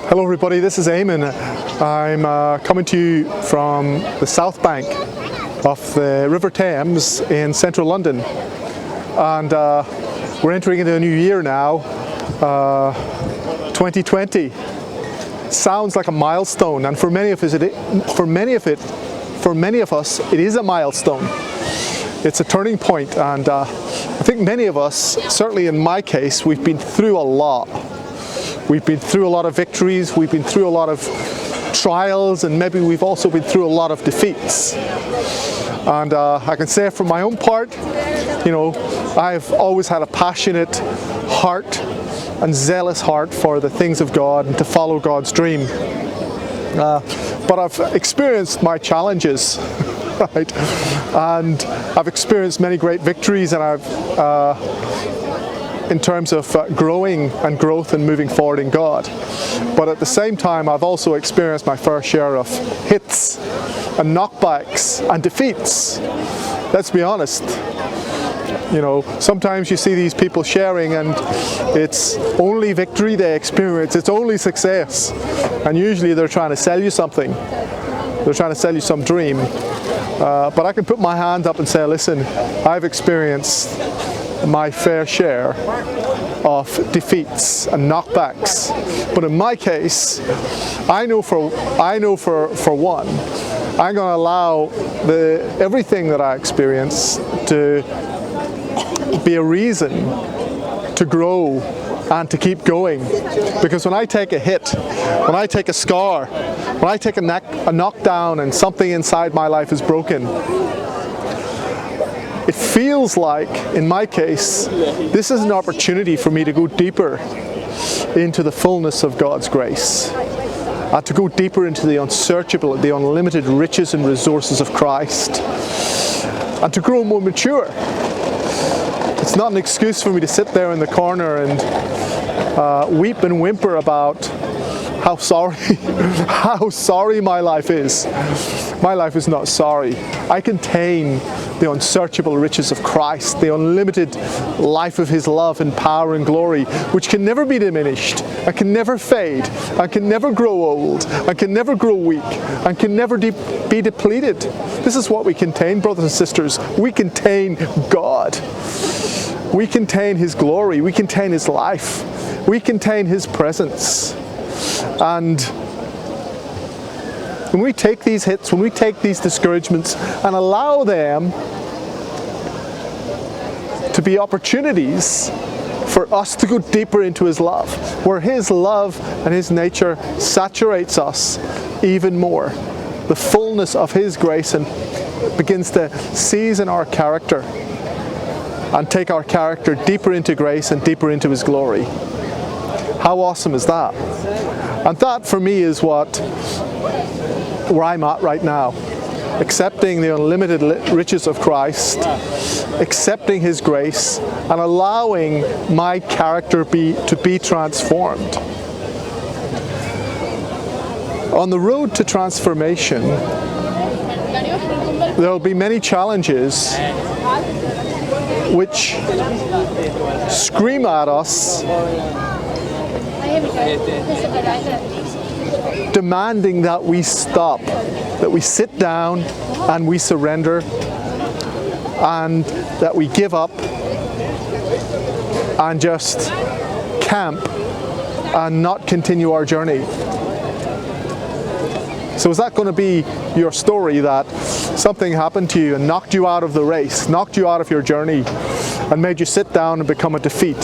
Hello everybody, this is Eamon. I'm coming to you from the south bank of the River Thames in central London, and we're entering into a new year now, 2020. Sounds like a milestone, and for many of us it is a milestone. It's a turning point, and I think many of us, certainly in my case, we've been through a lot. We've been through a lot of victories, we've been through a lot of trials, and maybe we've also been through a lot of defeats. And I can say from my own part, you know, I've always had a passionate heart and zealous heart for the things of God and to follow God's dream. But I've experienced my challenges, right? And I've experienced many great victories, and in terms of growing and growth and moving forward in God. But at the same time, I've also experienced my fair share of hits and knockbacks and defeats. Let's be honest. You know, sometimes you see these people sharing and it's only victory they experience, it's only success. And usually they're trying to sell you something. They're trying to sell you some dream. But I can put my hand up and say, listen, I've experienced my fair share of defeats and knockbacks, but in my case, I know for one, I'm going to allow everything that I experience to be a reason to grow and to keep going. Because when I take a hit, when I take a scar, when I take a knockdown and something inside my life is broken, it feels like, in my case, this is an opportunity for me to go deeper into the fullness of God's grace, to go deeper into the unsearchable, the unlimited riches and resources of Christ, and to grow more mature. It's not an excuse for me to sit there in the corner and weep and whimper about how sorry my life is. My life is not sorry. I contain the unsearchable riches of Christ, the unlimited life of His love and power and glory, which can never be diminished, and can never fade, and can never grow old, and can never grow weak, and can never be depleted. This is what we contain, brothers and sisters. We contain God. We contain His glory. We contain His life. We contain His presence. And when we take these hits, when we take these discouragements and allow them to be opportunities for us to go deeper into His love, where His love and His nature saturates us even more, the fullness of His grace, and begins to season our character and take our character deeper into grace and deeper into His glory. How awesome is that? And that for me is where I'm at right now. Accepting the unlimited riches of Christ, accepting His grace, and allowing my character to be transformed. On the road to transformation, there will be many challenges which scream at us, demanding that we stop, that we sit down and we surrender, and that we give up and just camp and not continue our journey. So is that going to be your story, that something happened to you and knocked you out of the race, knocked you out of your journey, and made you sit down and become a defeat?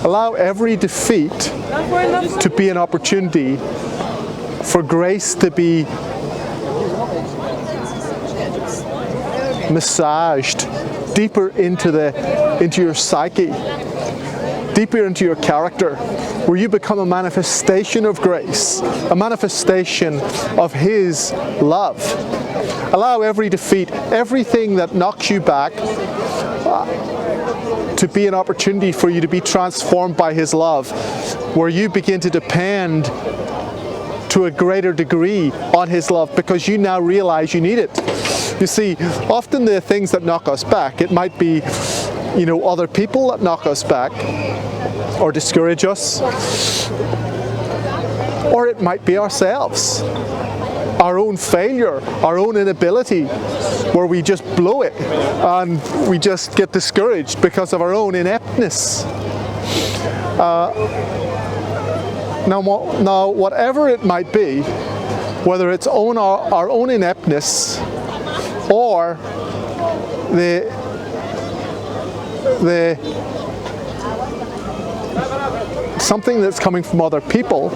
Allow every defeat to be an opportunity for grace to be massaged deeper into your psyche, deeper into your character, where you become a manifestation of grace, a manifestation of His love. Allow every defeat, everything that knocks you back, to be an opportunity for you to be transformed by His love, where you begin to depend to a greater degree on His love, because you now realize you need it. You see, often the things that knock us back, it might be, other people that knock us back, or discourage us. Or it might be ourselves, our own failure, our own inability, where we just blow it and we just get discouraged because of our own ineptness. Now, whatever it might be, whether it's our own ineptness or the something that's coming from other people,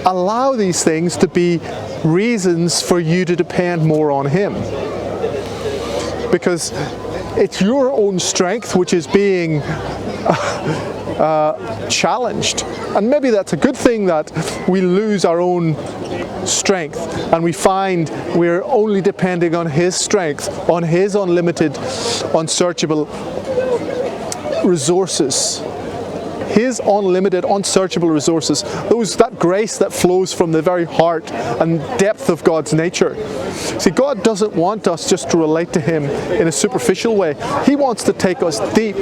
allow these things to be reasons for you to depend more on Him. Because it's your own strength which is being challenged. And maybe that's a good thing, that we lose our own strength and we find we're only depending on His strength, on His unlimited, unsearchable resources. His unlimited, unsearchable resources. That grace that flows from the very heart and depth of God's nature. See, God doesn't want us just to relate to Him in a superficial way. He wants to take us deep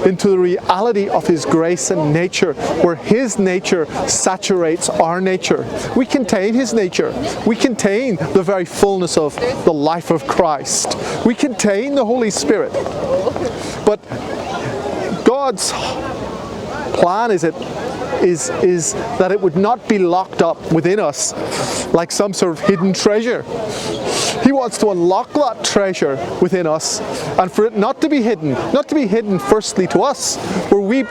into the reality of His grace and nature, where His nature saturates our nature. We contain His nature. We contain the very fullness of the life of Christ. We contain the Holy Spirit. But God's plan is that it would not be locked up within us like some sort of hidden treasure. He wants to unlock that treasure within us, and for it not to be hidden firstly to us, where we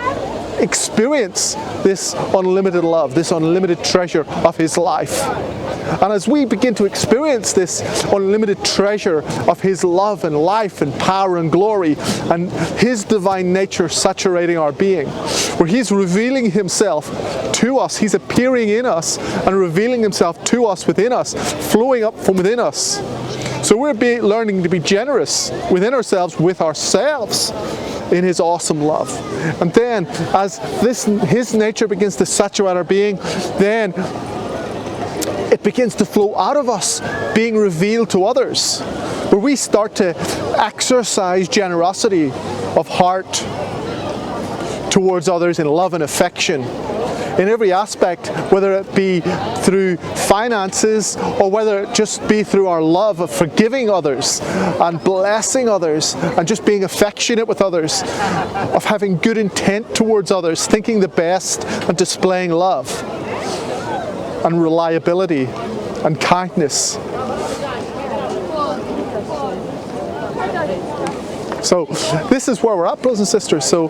experience this unlimited love, this unlimited treasure of His life. And as we begin to experience this unlimited treasure of His love and life and power and glory, and His divine nature saturating our being, where He's revealing Himself to us, He's appearing in us and revealing Himself to us within us, flowing up from within us. So we're learning to be generous within ourselves, with ourselves, in His awesome love. And then as His nature begins to saturate our being, then it begins to flow out of us, being revealed to others, where we start to exercise generosity of heart towards others in love and affection, in every aspect, whether it be through finances or whether it just be through our love of forgiving others and blessing others and just being affectionate with others, of having good intent towards others, thinking the best and displaying love and reliability and kindness. So this is where we're at, brothers and sisters. So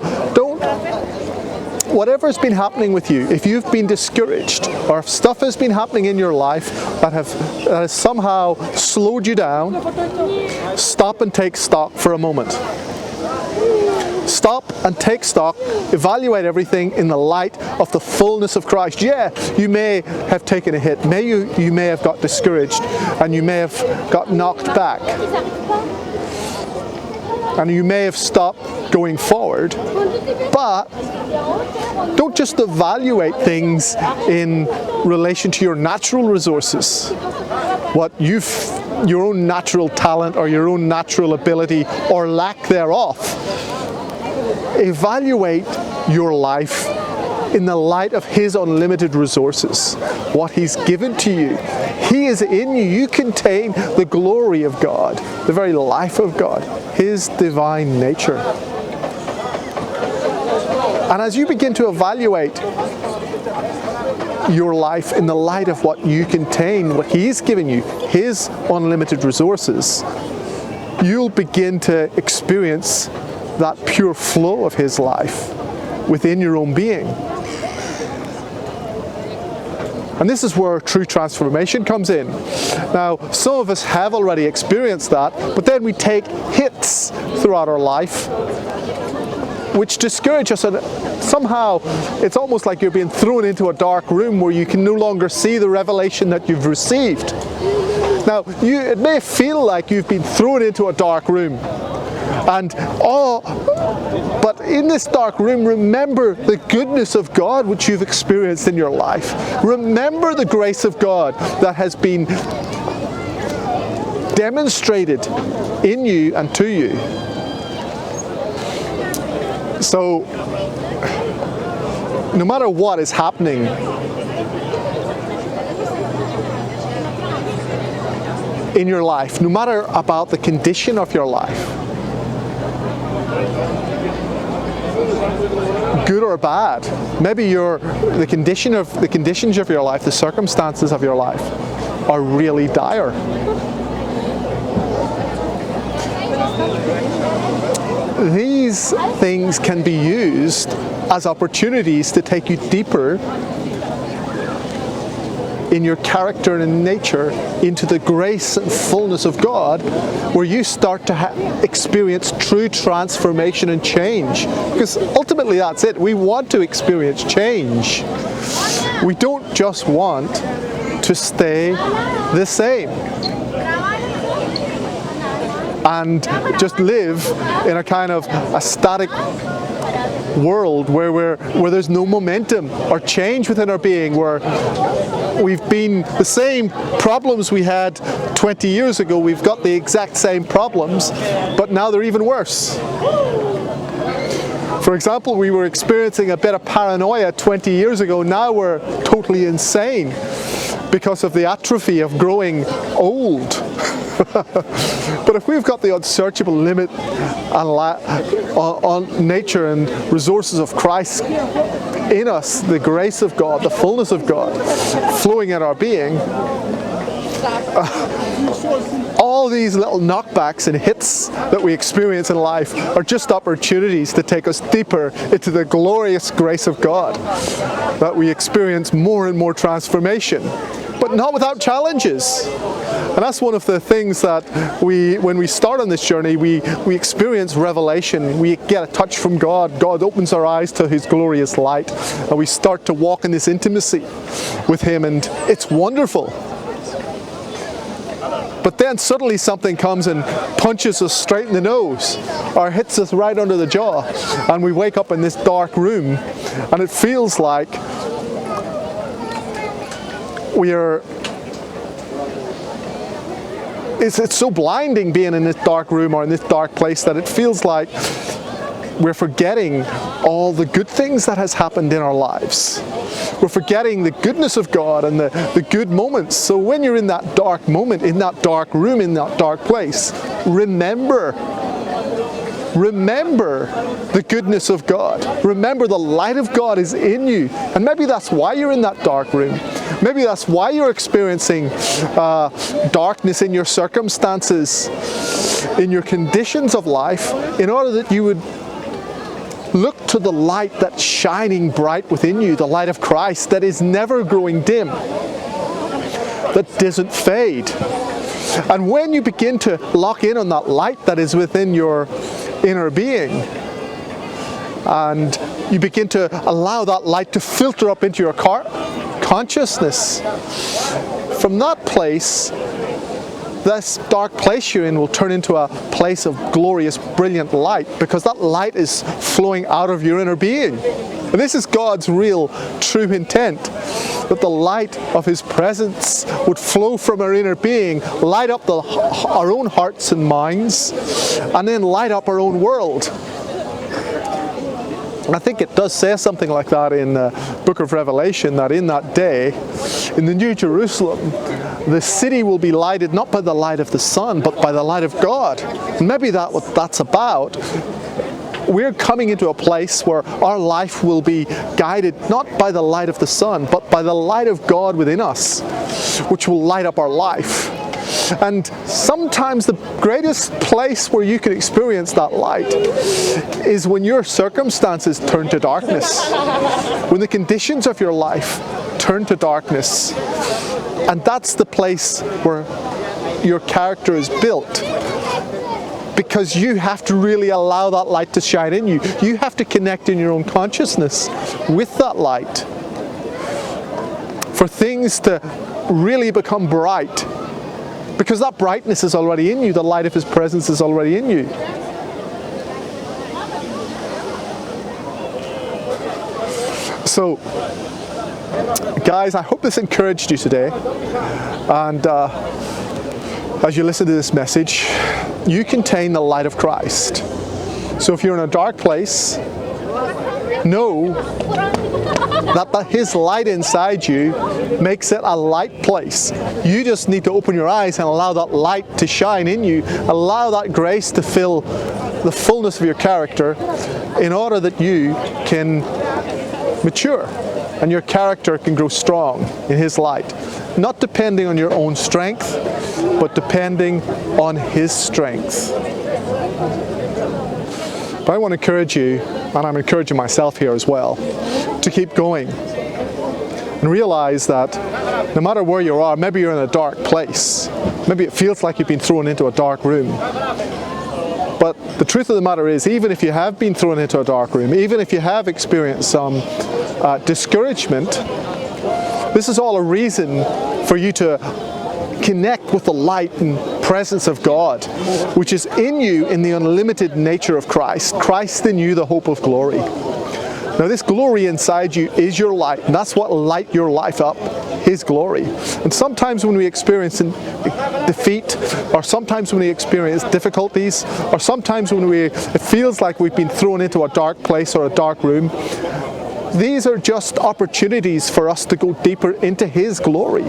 whatever's been happening with you, if you've been discouraged, or if stuff has been happening in your life that has somehow slowed you down, stop and take stock for a moment. Stop and take stock, evaluate everything in the light of the fullness of Christ. Yeah, you may have taken a hit, you may have got discouraged, and you may have got knocked back, and you may have stopped going forward, but don't just evaluate things in relation to your natural resources, your own natural talent or your own natural ability or lack thereof. Evaluate your life in the light of His unlimited resources, what He's given to you. He is in you. You contain the glory of God, the very life of God, His divine nature. And as you begin to evaluate your life in the light of what you contain, what He's given you, His unlimited resources, you'll begin to experience that pure flow of His life within your own being. And this is where true transformation comes in. Now, some of us have already experienced that, but then we take hits throughout our life which discourage us, and somehow it's almost like you're being thrown into a dark room where you can no longer see the revelation that you've received. Now, it may feel like you've been thrown into a dark room, but in this dark room, remember the goodness of God which you've experienced in your life. Remember the grace of God that has been demonstrated in you and to you. So, no matter what is happening in your life, no matter about the condition of your life, good or bad, maybe the conditions of your life, the circumstances of your life are really dire. These things can be used as opportunities to take you deeper in your character and nature into the grace and fullness of God, where you start to experience true transformation and change. Because ultimately that's it. We want to experience change. We don't just want to stay the same and just live in a kind of a static world where there's no momentum or change within our being, where we've been the same problems we had 20 years ago, we've got the exact same problems, but now they're even worse. For example, we were experiencing a bit of paranoia 20 years ago, now we're totally insane because of the atrophy of growing old. But if we've got the unsearchable limit on nature and resources of Christ in us, the grace of God, the fullness of God flowing in our being, all these little knockbacks and hits that we experience in life are just opportunities to take us deeper into the glorious grace of God, that we experience more and more transformation, but not without challenges. And that's one of the things that when we start on this journey, we experience revelation. We get a touch from God. God opens our eyes to His glorious light, and we start to walk in this intimacy with Him, and it's wonderful. But then suddenly something comes and punches us straight in the nose, or hits us right under the jaw, and we wake up in this dark room, and it feels like it's so blinding being in this dark room or in this dark place that it feels like we're forgetting all the good things that has happened in our lives. We're forgetting the goodness of God and the good moments. So when you're in that dark moment, in that dark room, in that dark place, remember the goodness of God. Remember the light of God is in you. And maybe that's why you're in that dark room. Maybe that's why you're experiencing darkness in your circumstances, in your conditions of life, in order that you would look to the light that's shining bright within you, the light of Christ that is never growing dim, that doesn't fade. And when you begin to lock in on that light that is within your inner being, and you begin to allow that light to filter up into your consciousness, from that place, this dark place you're in will turn into a place of glorious, brilliant light, because that light is flowing out of your inner being. And this is God's real, true intent, that the light of His presence would flow from our inner being, light up our own hearts and minds, and then light up our own world. And I think it does say something like that in the book of Revelation, that in that day, in the New Jerusalem, the city will be lighted not by the light of the sun, but by the light of God. And maybe that's what that's about. We're coming into a place where our life will be guided not by the light of the sun, but by the light of God within us, which will light up our life. And sometimes the greatest place where you can experience that light is when your circumstances turn to darkness, when the conditions of your life turn to darkness. And that's the place where your character is built, because you have to really allow that light to shine in you. You have to connect in your own consciousness with that light for things to really become bright, because that brightness is already in you. The light of His presence is already in you. So, guys, I hope this encouraged you today. And as you listen to this message, you contain the light of Christ. So if you're in a dark place, know that His light inside you makes it a light place. You just need to open your eyes and allow that light to shine in you, allow that grace to fill the fullness of your character in order that you can mature and your character can grow strong in His light. Not depending on your own strength, but depending on His strength. But I want to encourage you, and I'm encouraging myself here as well, to keep going and realize that no matter where you are, maybe you're in a dark place, maybe it feels like you've been thrown into a dark room. But the truth of the matter is, even if you have been thrown into a dark room, even if you have experienced some discouragement, this is all a reason for you to connect with the light and presence of God, which is in you in the unlimited nature of Christ. Christ in you, the hope of glory. Now this glory inside you is your light, and that's what light your life up, His glory. And sometimes when we experience defeat, or sometimes when we experience difficulties, or sometimes when it feels like we've been thrown into a dark place or a dark room, these are just opportunities for us to go deeper into His glory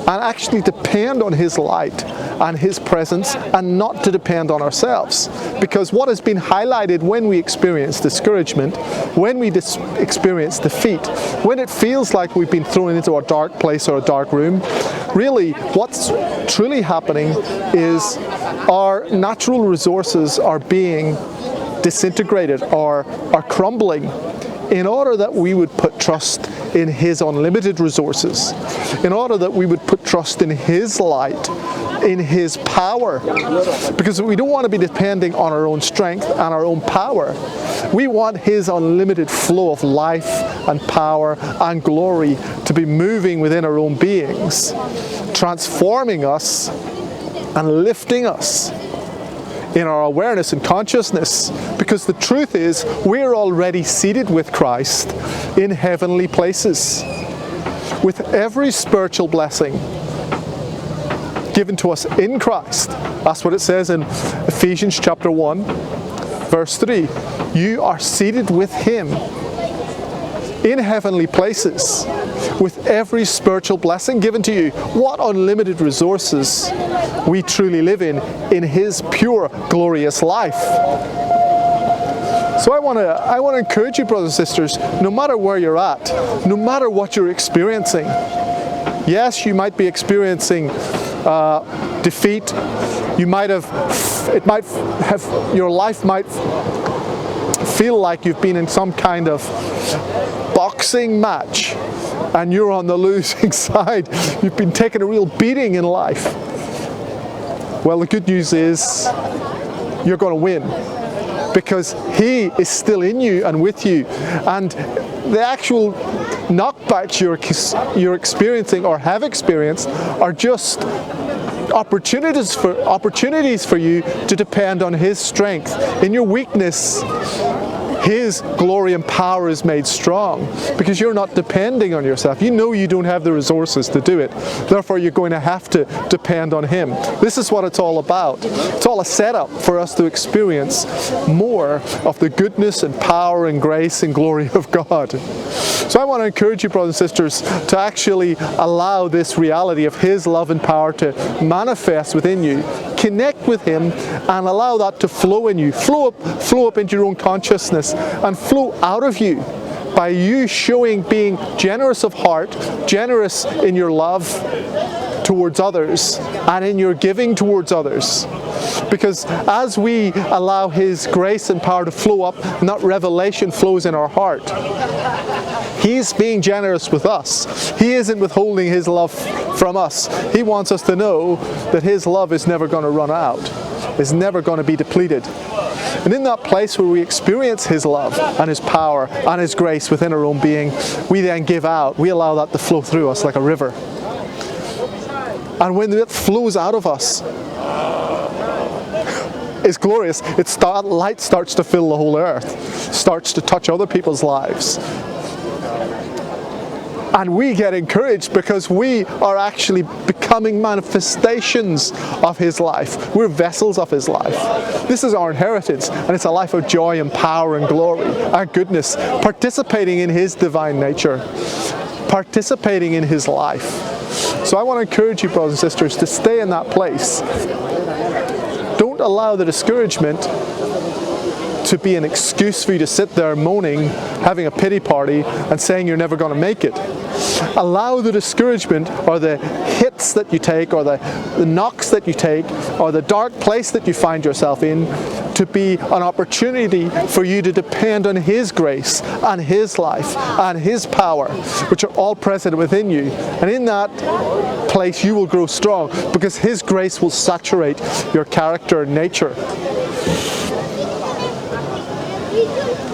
and actually depend on His light and His presence, and not to depend on ourselves. Because what has been highlighted when we experience discouragement, when we experience defeat, when it feels like we've been thrown into a dark place or a dark room, really what's truly happening is our natural resources are being disintegrated or are crumbling, in order that we would put trust in His unlimited resources, in order that we would put trust in His light, in His power. Because we don't want to be depending on our own strength and our own power. We want His unlimited flow of life and power and glory to be moving within our own beings, transforming us and lifting us in our awareness and consciousness, because the truth is we're already seated with Christ in heavenly places, with every spiritual blessing given to us in Christ. That's what it says in Ephesians chapter 1 verse 3. You are seated with Him in heavenly places, with every spiritual blessing given to you. What unlimited resources we truly live in His pure, glorious life. So I want to encourage you, brothers and sisters, no matter where you're at, no matter what you're experiencing. Yes, you might be experiencing defeat. Your life might feel like you've been in some kind of boxing match and you're on the losing side. You've been taking a real beating in life. Well, the good news is you're going to win, because He is still in you and with you, and the actual knockbacks you're experiencing or have experienced are just opportunities for you to depend on His strength. In your weakness, His glory and power is made strong, because you're not depending on yourself. You know you don't have the resources to do it. Therefore, you're going to have to depend on Him. This is what it's all about. It's all a setup for us to experience more of the goodness and power and grace and glory of God. So I want to encourage you, brothers and sisters, to actually allow this reality of His love and power to manifest within you. Connect with Him and allow that to flow in you. Flow up into your own consciousness and flow out of you by you being generous of heart, generous in your love towards others and in your giving towards others. Because as we allow His grace and power to flow up, and that revelation flows in our heart, He's being generous with us. He isn't withholding His love from us. He wants us to know that His love is never going to run out, is never going to be depleted. And in that place where we experience His love and His power and His grace within our own being, we then give out. We allow that to flow through us like a river. And when it flows out of us, it's glorious. Light starts to fill the whole earth, starts to touch other people's lives. And we get encouraged because we are actually becoming manifestations of His life. We're vessels of His life. This is our inheritance, and it's a life of joy and power and glory and goodness, participating in His divine nature, participating in His life. So I want to encourage you, brothers and sisters, to stay in that place. Don't allow the discouragement to be an excuse for you to sit there moaning, having a pity party, and saying you're never going to make it. Allow the discouragement, or the hits that you take, or the knocks that you take, or the dark place that you find yourself in, to be an opportunity for you to depend on His grace and His life and His power, which are all present within you. And in that place you will grow strong, because His grace will saturate your character and nature.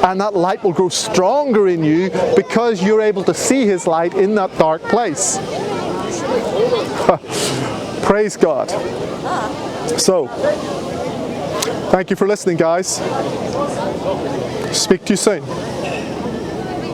And that light will grow stronger in you because you're able to see His light in that dark place. Praise God. So, thank you for listening, guys. Speak to you soon.